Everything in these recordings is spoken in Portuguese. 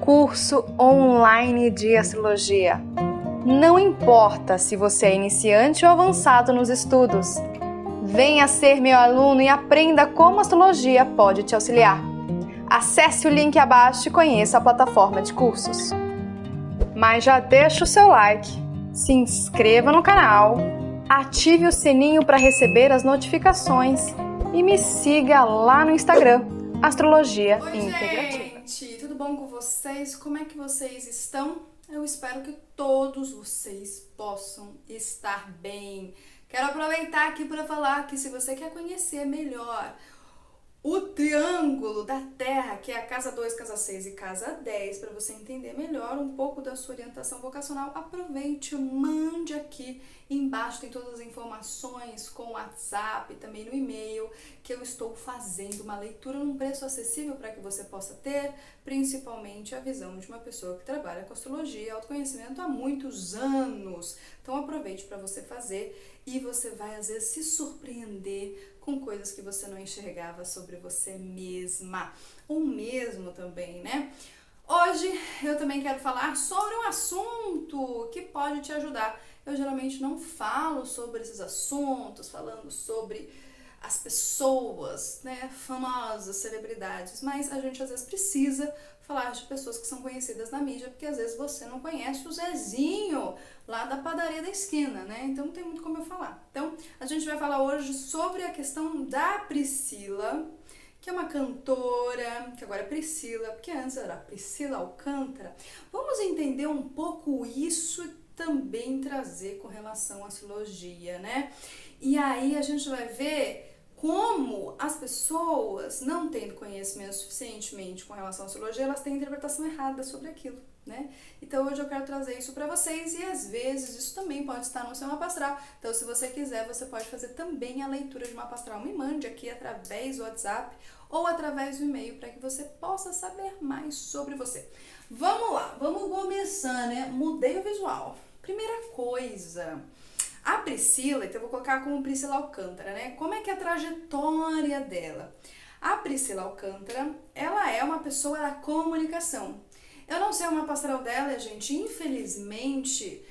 curso online de astrologia. Não importa se você é iniciante ou avançado nos estudos. Venha ser meu aluno e aprenda como a astrologia pode te auxiliar. Acesse o link abaixo e conheça a plataforma de cursos. Mas já deixa o seu like, se inscreva no canal, ative o sininho para receber as notificações e me siga lá no Instagram, Astrologia Integrativa. Oi, gente! Tudo bom com vocês? Como é que vocês estão? Eu espero que todos vocês possam estar bem. Quero aproveitar aqui para falar que se você quer conhecer melhor o triângulo da Terra, que é a casa 2, casa 6 e casa 10, para você entender melhor um pouco da sua orientação vocacional, aproveite, mande aqui embaixo, tem todas as informações com o WhatsApp e também no e-mail, que eu estou fazendo uma leitura num preço acessível para que você possa ter, principalmente a visão de uma pessoa que trabalha com astrologia e autoconhecimento há muitos anos. Então aproveite para você fazer e você vai às vezes se surpreender com coisas que você não enxergava sobre você mesma, ou mesmo também, né? Hoje eu também quero falar sobre um assunto que pode te ajudar. Eu geralmente não falo sobre esses assuntos, falando sobre as pessoas, né, famosas, celebridades, mas a gente às vezes precisa falar de pessoas que são conhecidas na mídia, porque às vezes você não conhece o Zezinho lá da padaria da esquina, né? Então não tem muito como eu falar. Então a gente vai falar hoje sobre a questão da Priscila, que é uma cantora, que agora é Priscila, porque antes era Priscila Alcântara. Vamos entender um pouco isso e também trazer com relação à astrologia, né? E aí a gente vai ver como as pessoas, não tendo conhecimento suficientemente com relação à astrologia, elas têm interpretação errada sobre aquilo, né? Então hoje eu quero trazer isso para vocês e às vezes isso também pode estar no seu mapa astral. Então se você quiser, você pode fazer também a leitura de mapa astral. Me mande aqui através do WhatsApp ou através do e-mail para que você possa saber mais sobre você. Vamos lá, vamos começar, né? Mudei o visual. Primeira coisa, a Priscila, então eu vou colocar como Priscila Alcântara, né? Como é que é a trajetória dela? A Priscila Alcântara, ela é uma pessoa da comunicação. Eu não sei o mapa astral dela, gente, infelizmente,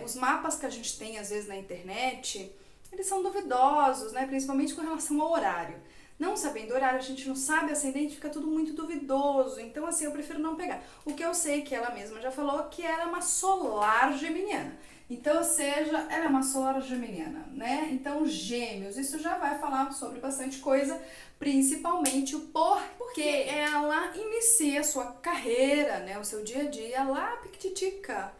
os mapas que a gente tem às vezes na internet, eles são duvidosos, né? Principalmente com relação ao horário. Não sabendo o horário, a gente não sabe ascendente, fica tudo muito duvidoso. Então, assim, eu prefiro não pegar. O que eu sei que ela mesma já falou que era uma solar geminiana. Então, ou seja, ela é uma solar geminiana, né? Então, gêmeos, isso já vai falar sobre bastante coisa, principalmente porque ela inicia a sua carreira, né? O seu dia a dia lá, Pictitica,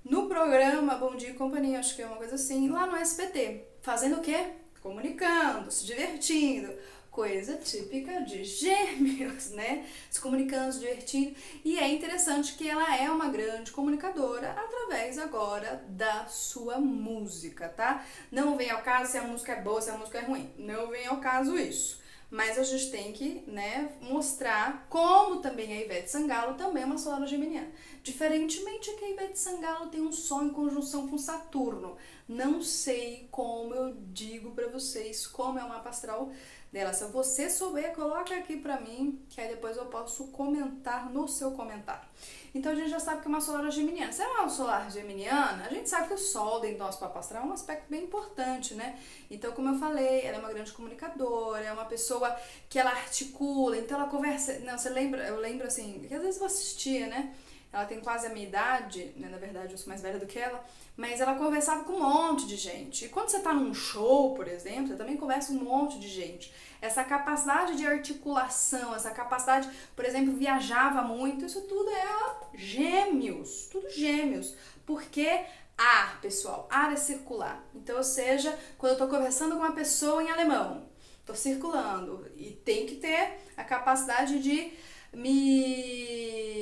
no programa Bom Dia e Companhia, acho que é uma coisa assim, lá no SBT. Fazendo o quê? Comunicando, se divertindo. Coisa típica de gêmeos, né? Se comunicando, se divertindo. E é interessante que ela é uma grande comunicadora através agora da sua música, tá? Não vem ao caso se a música é boa, se a música é ruim. Não vem ao caso isso. Mas a gente tem que, né, mostrar como também a Ivete Sangalo também é uma solar geminiana. Diferentemente é que a Ivete Sangalo tem um Sol em conjunção com Saturno. Não sei como eu digo pra vocês como é o mapa astral dela. Se você souber, coloca aqui pra mim, que aí depois eu posso comentar no seu comentário. Então a gente já sabe que é uma solar geminiana. Se é uma solar geminiana, a gente sabe que o Sol dentro do nosso mapa astral é um aspecto bem importante, né? Então, como eu falei, ela é uma grande comunicadora, é uma pessoa que ela articula, então ela conversa. Não, você lembra? Eu lembro assim, que às vezes eu assistia, né? Ela tem quase a minha idade, né? Na verdade eu sou mais velha do que ela, mas ela conversava com um monte de gente. E quando você tá num show, por exemplo, você também conversa com um monte de gente. Essa capacidade de articulação, essa capacidade, por exemplo, viajava muito, isso tudo é gêmeos, tudo gêmeos. Porque ar, pessoal, ar é circular. Então, ou seja, quando eu tô conversando com uma pessoa em alemão, tô circulando e tem que ter a capacidade de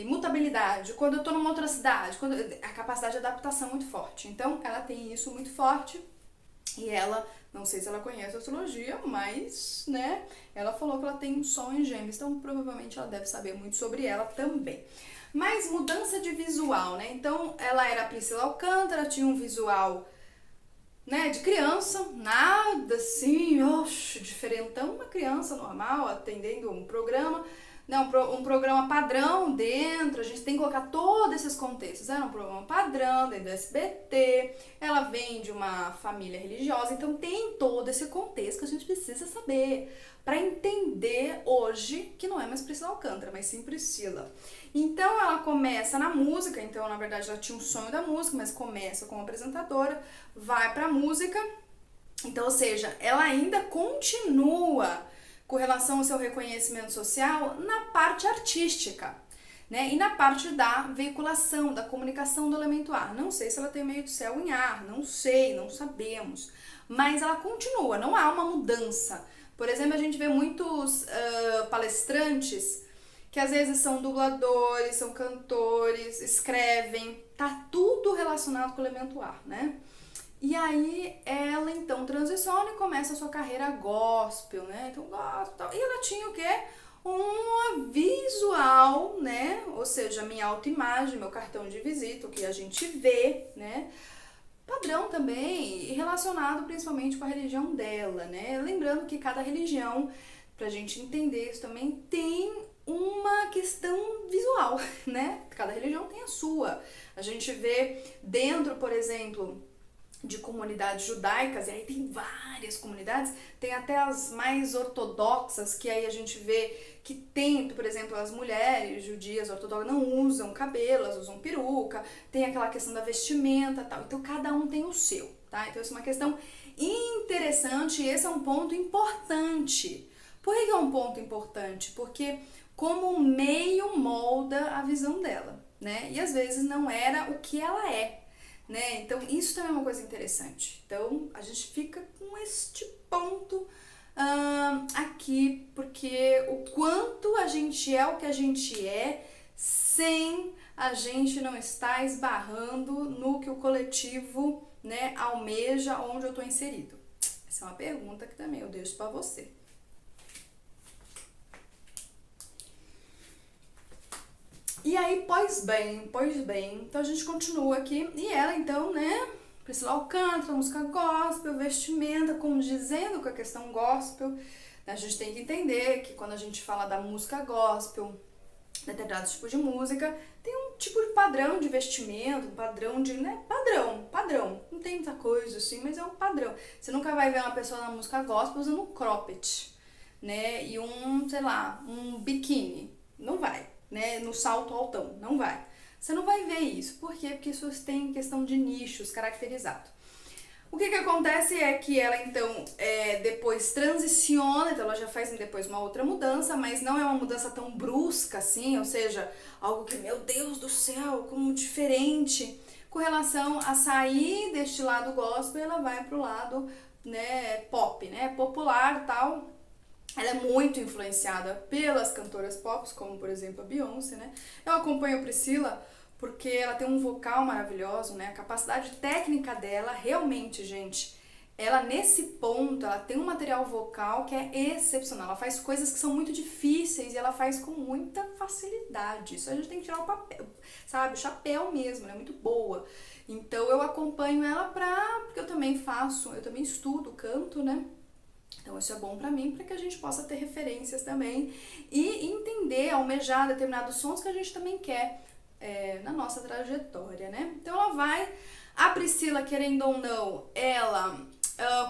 mutabilidade, quando eu tô numa outra cidade, a capacidade de adaptação é muito forte. Então, ela tem isso muito forte e ela, não sei se ela conhece a astrologia, mas, né, ela falou que ela tem um Sol em Gêmeos, então provavelmente ela deve saber muito sobre ela também. Mas mudança de visual, né? Então, ela era a Priscila Alcântara, tinha um visual, né, de criança, nada assim, diferentão, uma criança normal, atendendo um programa. né, um programa padrão dentro, a gente tem que colocar todos esses contextos. Era um programa padrão dentro do SBT, ela vem de uma família religiosa, então tem todo esse contexto que a gente precisa saber para entender hoje que não é mais Priscila Alcântara, mas sim Priscila. Então ela começa na música, então na verdade ela tinha um sonho da música, mas começa como apresentadora, vai pra música, então ou seja, ela ainda continua com relação ao seu reconhecimento social na parte artística, né? E na parte da veiculação, da comunicação do elemento ar. Não sei se ela tem meio do céu em ar, não sei, não sabemos, mas ela continua, não há uma mudança. Por exemplo, a gente vê muitos palestrantes que às vezes são dubladores, são cantores, escrevem, tá tudo relacionado com o elemento ar, né? E aí ela então transiciona e começa a sua carreira gospel, né? Então gospel e tal. E ela tinha o quê? Uma visual, né? Ou seja, minha autoimagem, meu cartão de visita, o que a gente vê, né? Padrão também, e relacionado principalmente com a religião dela, né? Lembrando que cada religião, pra gente entender isso também, tem uma questão visual, né? Cada religião tem a sua. A gente vê dentro, por exemplo, de comunidades judaicas, e aí tem várias comunidades, tem até as mais ortodoxas, que aí a gente vê que tem, por exemplo, as mulheres judias ortodoxas não usam cabelo, elas usam peruca, tem aquela questão da vestimenta e tal, então cada um tem o seu, tá? Então isso é uma questão interessante e esse é um ponto importante. Por que é um ponto importante? Porque como o meio molda a visão dela, né? E às vezes não era o que ela é. Né? Então, isso também é uma coisa interessante. Então, a gente fica com este ponto aqui, porque o quanto a gente é o que a gente é, sem a gente não estar esbarrando no que o coletivo, né, almeja, onde eu estou inserido. Essa é uma pergunta que também eu deixo para você. E aí, pois bem, então a gente continua aqui, e ela então, né, Priscila Alcântara, música gospel, vestimenta, condizendo com a questão gospel, né, a gente tem que entender que quando a gente fala da música gospel, determinado tipo de música, tem um tipo de padrão de vestimento, um padrão de, né, padrão, não tem muita coisa assim, mas é um padrão. Você nunca vai ver uma pessoa na música gospel usando um cropped, né, e sei lá, um biquíni, não vai. Né, no salto altão, não vai. Você não vai ver isso. Por quê? Porque isso tem questão de nichos caracterizado. O que acontece é que ela, então, depois transiciona, então ela já faz depois uma outra mudança, mas não é uma mudança tão brusca assim, ou seja, algo que, meu Deus do céu, como diferente, com relação a sair deste lado gospel, ela vai pro lado, né, pop, né, popular e tal. Ela é muito influenciada pelas cantoras pop, como por exemplo a Beyoncé, né? Eu acompanho a Priscila porque ela tem um vocal maravilhoso, né? A capacidade técnica dela, realmente, gente, ela nesse ponto, ela tem um material vocal que é excepcional. Ela faz coisas que são muito difíceis e ela faz com muita facilidade. Isso a gente tem que tirar o papel, sabe? O chapéu mesmo, ela é muito boa. Então eu acompanho ela porque eu também estudo canto, né? Então isso é bom pra mim, para que a gente possa ter referências também e entender, almejar determinados sons que a gente também quer na nossa trajetória, né? Então a Priscila, querendo ou não, ela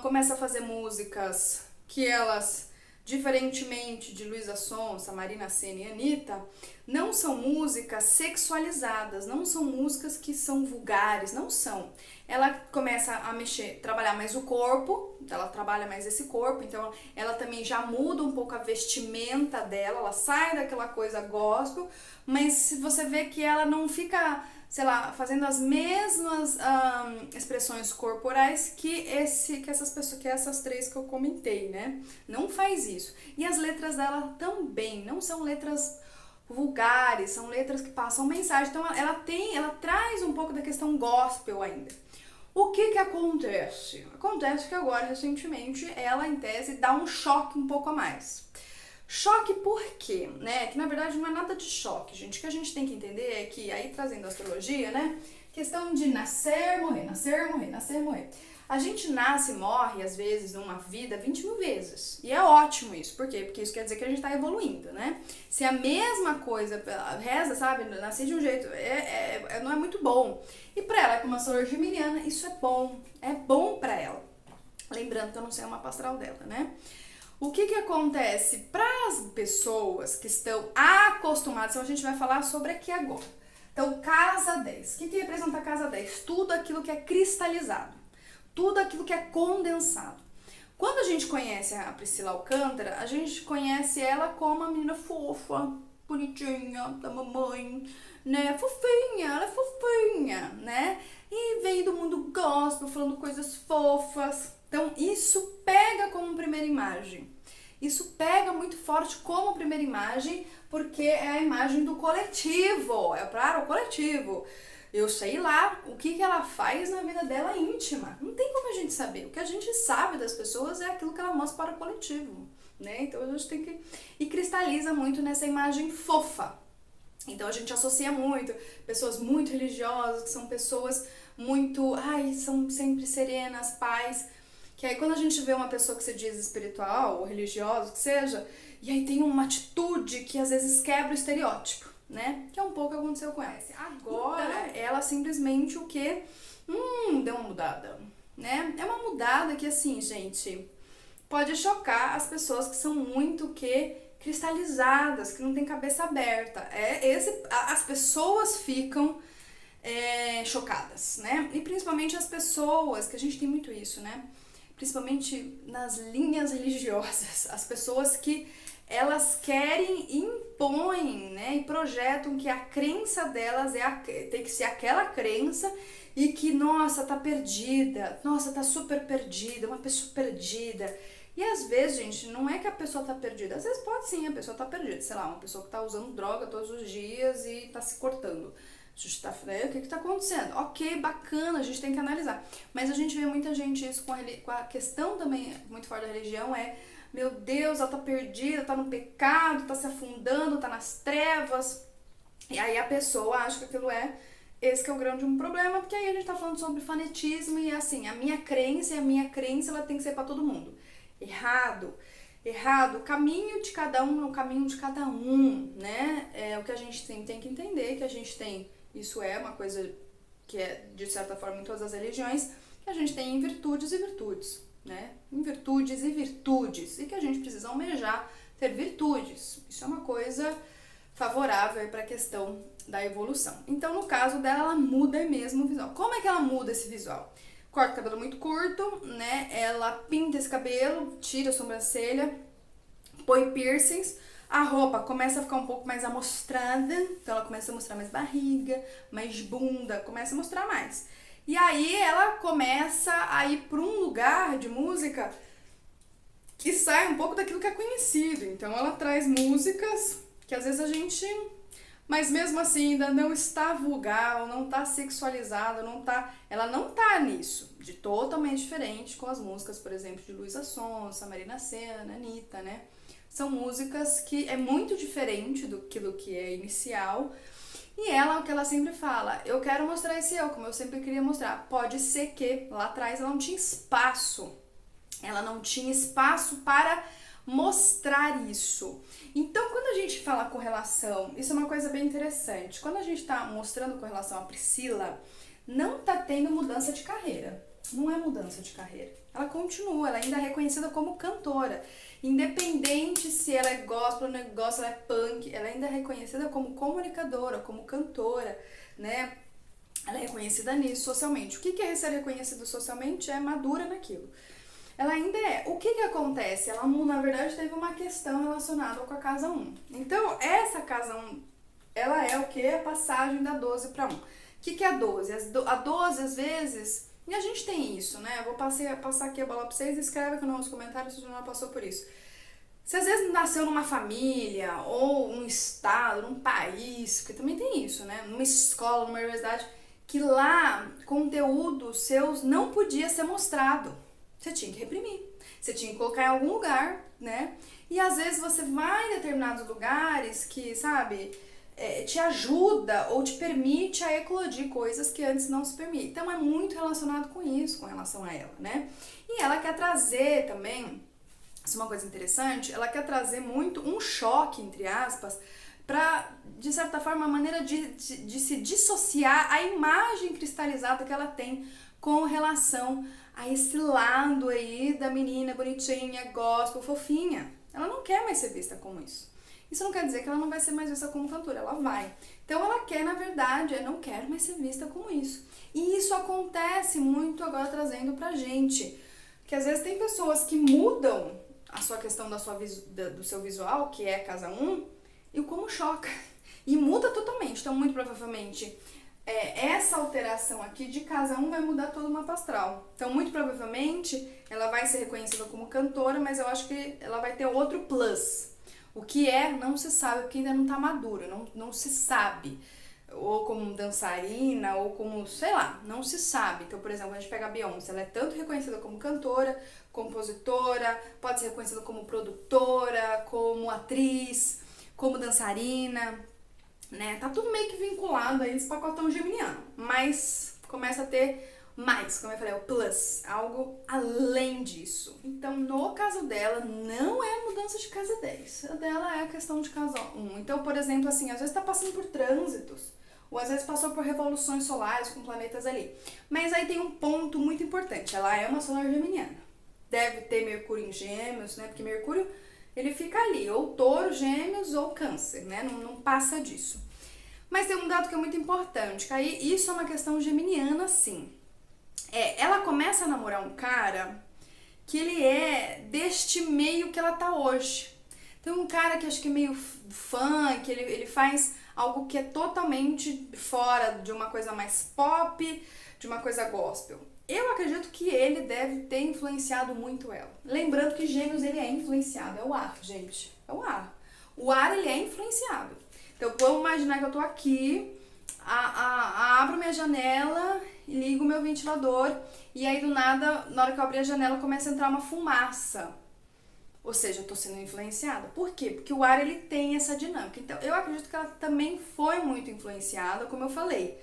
começa a fazer músicas que elas, diferentemente de Luísa Sonza, Marina Sena e Anitta, não são músicas sexualizadas, não são músicas que são vulgares, não são. Ela começa a trabalhar mais o corpo, ela trabalha mais esse corpo, então ela também já muda um pouco a vestimenta dela, ela sai daquela coisa gospel, mas você vê que ela não fica, sei lá, fazendo as mesmas expressões corporais que essas três que eu comentei, né? Não faz isso. E as letras dela também não são letras vulgares, são letras que passam mensagem. Então ela traz um pouco da questão gospel ainda. O que acontece? Acontece que agora, recentemente, ela, em tese, dá um choque um pouco a mais. Choque por quê? Né? Que na verdade não é nada de choque, gente. O que a gente tem que entender é que, aí trazendo a astrologia, né? Questão de nascer, morrer, nascer, morrer, nascer, morrer. A gente nasce e morre, às vezes, numa vida 20 mil vezes. E é ótimo isso. Por quê? Porque isso quer dizer que a gente tá evoluindo, né? Se a mesma coisa reza, sabe? Nascer de um jeito, não é muito bom. E pra ela, como astrologia geminiana, isso é bom. É bom pra ela. Lembrando que eu não sei o mapa astral dela, né? O que acontece? Para as pessoas que estão acostumadas, então a gente vai falar sobre aqui agora. Então, casa 10. O que representa a casa 10? Tudo aquilo que é cristalizado. Tudo aquilo que é condensado. Quando a gente conhece a Priscila Alcântara, a gente conhece ela como uma menina fofa, bonitinha, da mamãe, né? Fofinha, ela é fofinha, né? E veio do mundo gospel, falando coisas fofas. Então, isso pega como primeira imagem. Isso pega muito forte como primeira imagem, porque é a imagem do coletivo, é para o coletivo. Eu sei lá o que ela faz na vida dela íntima. Não tem como a gente saber. O que a gente sabe das pessoas é aquilo que ela mostra para o coletivo, né? Então a gente tem que... E cristaliza muito nessa imagem fofa. Então a gente associa muito pessoas muito religiosas, que são pessoas muito... são sempre serenas, paz. Que aí quando a gente vê uma pessoa que se diz espiritual ou religiosa, que seja, e aí tem uma atitude que às vezes quebra o estereótipo, né? Que é um pouco o que aconteceu com ela. Agora, então, ela simplesmente o quê? Deu uma mudada, né? É uma mudada que, assim, gente, pode chocar as pessoas que são muito o quê? Cristalizadas, que não tem cabeça aberta. As pessoas ficam chocadas, né? E principalmente as pessoas, que a gente tem muito isso, né? Principalmente nas linhas religiosas, as pessoas que elas querem e impõem, né, e projetam que a crença delas tem que ser aquela crença e que, nossa, tá perdida, nossa, tá super perdida, uma pessoa perdida. E às vezes, gente, não é que a pessoa tá perdida, às vezes pode sim, a pessoa tá perdida, sei lá, uma pessoa que tá usando droga todos os dias e tá se cortando. A gente tá, né, o que tá acontecendo? Ok, bacana, a gente tem que analisar. Mas a gente vê muita gente isso com a questão também muito forte da religião meu Deus, ela tá perdida, tá no pecado, tá se afundando, tá nas trevas. E aí a pessoa acha que aquilo esse que é o grande problema, porque aí a gente tá falando sobre fanatismo e assim, a minha crença ela tem que ser pra todo mundo. Errado, o caminho de cada um é o caminho de cada um, né? É o que a gente tem que entender, que a gente tem, isso é uma coisa que é de certa forma em todas as religiões, que a gente tem virtudes e virtudes, né? Em virtudes e virtudes, e que a gente precisa almejar ter virtudes. Isso é uma coisa favorável para a questão da evolução. Então, no caso dela, ela muda mesmo o visual. Como é que ela muda esse visual? Corta o cabelo muito curto, né? Ela pinta esse cabelo, tira a sobrancelha, põe piercings. A roupa começa a ficar um pouco mais amostrada, então ela começa a mostrar mais barriga, mais bunda, começa a mostrar mais. E aí ela começa a ir para um lugar de música que sai um pouco daquilo que é conhecido. Então ela traz músicas que às vezes a gente... Mas mesmo assim ainda não está vulgar, ou não está sexualizada, ela não está nisso. De totalmente diferente com as músicas, por exemplo, de Luísa Sonza, Marina Sena, Anitta, né? São músicas que é muito diferente do que é inicial. E ela, o que ela sempre fala, eu quero mostrar esse eu, como eu sempre queria mostrar. Pode ser que lá atrás ela não tinha espaço. Ela não tinha espaço para mostrar isso. Então, quando a gente fala com relação, isso é uma coisa bem interessante. Quando a gente tá mostrando com relação a Priscila, não tá tendo mudança de carreira. Não é mudança de carreira. Ela continua, ela ainda é reconhecida como cantora. Independente se ela é gospel, não é gospel, ela é punk, ela ainda é reconhecida como comunicadora, como cantora, né? Ela é reconhecida nisso socialmente. O que é ser reconhecido socialmente? É madura naquilo. Ela ainda é. O que acontece? Ela, na verdade, teve uma questão relacionada com a casa 1. Então, essa casa 1, ela é o que? A passagem da 12 para 1. O que é a 12? A 12, às vezes... E a gente tem isso, né? Eu vou passar aqui a bola pra vocês e escreve aqui nos comentários se você já passou por isso. Você às vezes nasceu numa família, ou num estado, num país, porque também tem isso, né? Numa escola, numa universidade, que lá conteúdos seus não podia ser mostrado. Você tinha que reprimir. Você tinha que colocar em algum lugar, né? E às vezes você vai em determinados lugares que, sabe... te ajuda ou te permite a eclodir coisas que antes não se permitiam. Então é muito relacionado com isso, com relação a ela, né? E ela quer trazer também, isso é uma coisa interessante, ela quer trazer muito um choque, entre aspas, para, de certa forma, uma maneira de se dissociar a imagem cristalizada que ela tem com relação a esse lado aí da menina bonitinha, gospel, fofinha. Ela não quer mais ser vista como isso. Isso não quer dizer que ela não vai ser mais vista como cantora, ela vai. Então ela quer, na verdade, não quer mais ser vista como isso. E isso acontece muito agora trazendo pra gente, que às vezes tem pessoas que mudam a sua questão do seu visual, que é casa 1, e o como choca. E muda totalmente. Então, muito provavelmente, essa alteração aqui de casa 1 vai mudar todo o mapa astral. Então, muito provavelmente, ela vai ser reconhecida como cantora, mas eu acho que ela vai ter outro plus. O que não se sabe, porque ainda não tá maduro, não se sabe. Ou como dançarina, ou como, sei lá, não se sabe. Então, por exemplo, a gente pega a Beyoncé, ela é tanto reconhecida como cantora, compositora, pode ser reconhecida como produtora, como atriz, como dançarina, né? Tá tudo meio que vinculado aí esse pacotão geminiano, mas começa a ter mais, como eu falei, o plus, algo além disso. Então, no caso dela, não é mudança de casa 10, a dela é a questão de casa 1. Então, por exemplo, assim, às vezes tá passando por trânsitos, ou às vezes passou por revoluções solares com planetas ali. Mas aí tem um ponto muito importante, ela é uma solar geminiana. Deve ter Mercúrio em Gêmeos, né? Porque Mercúrio, ele fica ali, ou Touro, Gêmeos ou Câncer, né? Não passa disso. Mas tem um dado que é muito importante, que aí isso é uma questão geminiana, sim. Ela começa a namorar um cara que ele é deste meio que ela tá hoje. Tem um cara que acho que é meio funk, ele faz algo que é totalmente fora de uma coisa mais pop, de uma coisa gospel. Eu acredito que ele deve ter influenciado muito ela. Lembrando que Gêmeos, ele é influenciado, é o ar, gente, é o ar. O ar, ele é influenciado. Então, vamos imaginar que eu tô aqui, abro minha janela e ligo meu ventilador, e aí do nada, na hora que eu abrir a janela, começa a entrar uma fumaça. Ou seja, eu tô sendo influenciada. Por quê? Porque o ar, ele tem essa dinâmica. Então, eu acredito que ela também foi muito influenciada, como eu falei.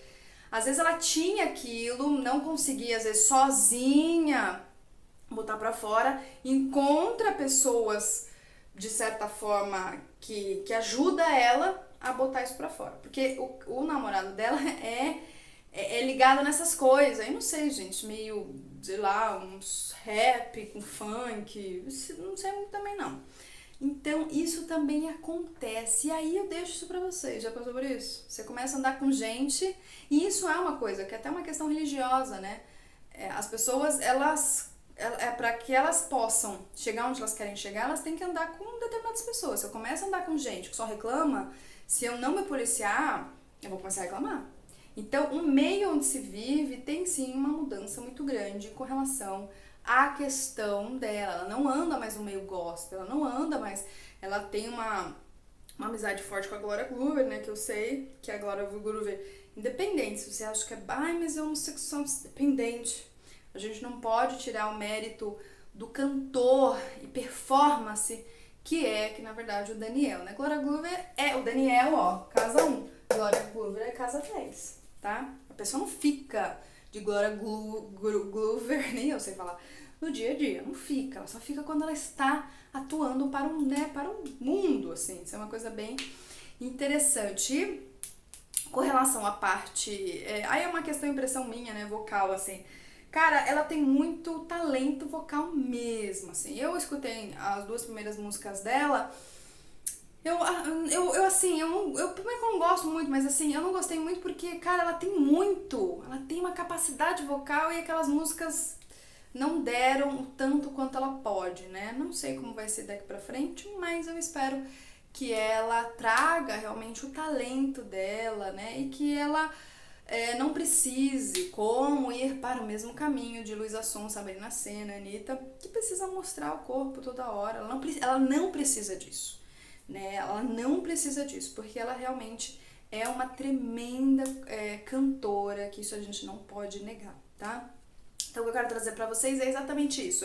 Às vezes ela tinha aquilo, não conseguia, às vezes, sozinha botar pra fora, encontra pessoas, de certa forma, que ajuda ela a botar isso pra fora. Porque o namorado dela é ligado nessas coisas. Eu não sei, gente, meio, sei lá, uns rap com funk, não sei muito também não. Então, isso também acontece. E aí eu deixo isso pra vocês. Já passou por isso? Você começa a andar com gente, e isso é uma coisa que é até uma questão religiosa, né? As pessoas, para que elas possam chegar onde elas querem chegar, elas têm que andar com determinadas pessoas. Se eu começo a andar com gente que só reclama, se eu não me policiar, eu vou começar a reclamar. Então, o meio onde se vive tem sim uma mudança muito grande com relação à questão dela. Ela não anda mais no meio gospel, ela não anda mais. Ela tem uma amizade forte com a Glória Groover, né? Que eu sei que a Glória Groover, independente, se você acha que mas é homossexual dependente. A gente não pode tirar o mérito do cantor e performance que na verdade, o Daniel, né? Glória Groover o Daniel, ó, casa 1. Glória Groover é casa 10, tá? A pessoa não fica de Glória Groover, nem eu sei falar, no dia a dia, não fica. Ela só fica quando ela está atuando para o mundo, assim. Isso é uma coisa bem interessante. E com relação à parte... aí é uma questão, impressão minha, né, vocal, assim. Cara, ela tem muito talento vocal mesmo, assim. Eu escutei as 2 primeiras músicas dela. Eu primeiro que eu não gosto muito, mas assim, eu não gostei muito porque, cara, ela tem uma capacidade vocal, e aquelas músicas não deram o tanto quanto ela pode, né? Não sei como vai ser daqui pra frente, mas eu espero que ela traga realmente o talento dela, né? E que ela não precise como ir para o mesmo caminho de Luísa Sonza, Sabrina Senna, Anitta, que precisa mostrar o corpo toda hora. Ela não precisa disso, né? Ela não precisa disso, porque ela realmente é uma tremenda cantora, que isso a gente não pode negar, tá? Então o que eu quero trazer pra vocês é exatamente isso,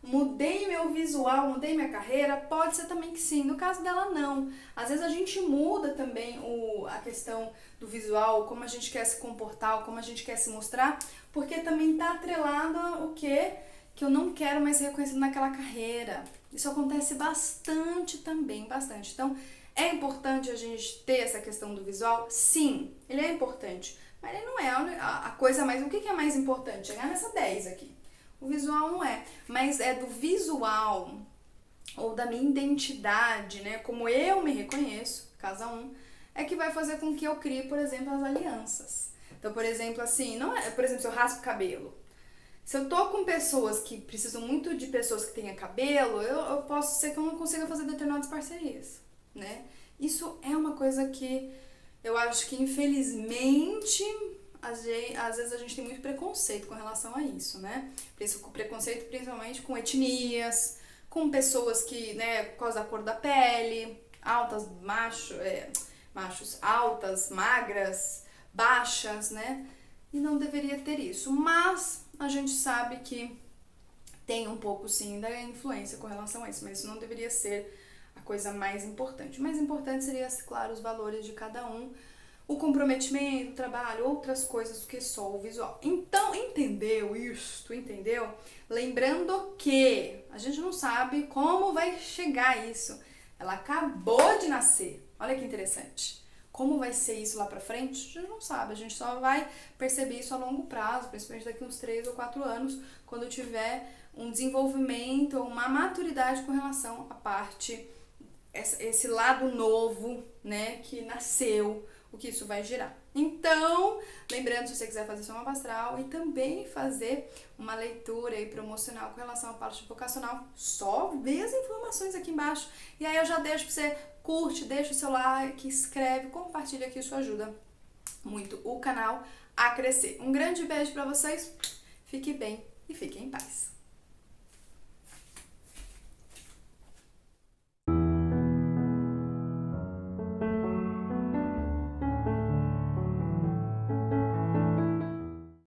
mudei meu visual, mudei minha carreira, pode ser também que sim. No caso dela, não. Às vezes a gente muda também a questão do visual, como a gente quer se comportar, como a gente quer se mostrar, porque também tá atrelado ao quê? Que eu não quero mais ser reconhecido naquela carreira. Isso acontece bastante também, bastante. Então, é importante a gente ter essa questão do visual? Sim, ele é importante. Mas ele não é a coisa mais... O que é mais importante? Chegar nessa 10 aqui. O visual não é. Mas é do visual ou da minha identidade, né? Como eu me reconheço, casa 1, é que vai fazer com que eu crie, por exemplo, as alianças. Então, por exemplo, assim, não é, por exemplo, se eu raspo o cabelo. Se eu tô com pessoas que precisam muito de pessoas que tenham cabelo, eu posso ser que eu não consiga fazer determinadas parcerias, né? Isso é uma coisa que eu acho que, infelizmente, às vezes a gente tem muito preconceito com relação a isso, né? Preconceito principalmente com etnias, com pessoas que, né, por causa da cor da pele, altas, machos altas, magras, baixas, né? E não deveria ter isso, mas a gente sabe que tem um pouco sim da influência com relação a isso, mas isso não deveria ser a coisa mais importante. O mais importante seria, claro, os valores de cada um, o comprometimento, o trabalho, outras coisas do que só o visual. Então, entendeu isso? Entendeu? Lembrando que a gente não sabe como vai chegar isso. Ela acabou de nascer. Olha que interessante. Como vai ser isso lá pra frente? A gente não sabe, a gente só vai perceber isso a longo prazo, principalmente daqui uns 3 ou 4 anos, quando tiver um desenvolvimento, uma maturidade com relação à parte, esse lado novo, né, que nasceu, o que isso vai gerar. Então, lembrando, se você quiser fazer seu mapa astral e também fazer uma leitura aí promocional com relação à parte vocacional, só vê as informações aqui embaixo. E aí eu já deixo pra você, curte, deixa o seu like, escreve, compartilha que isso ajuda muito o canal a crescer. Um grande beijo pra vocês, fique bem e fiquem em paz.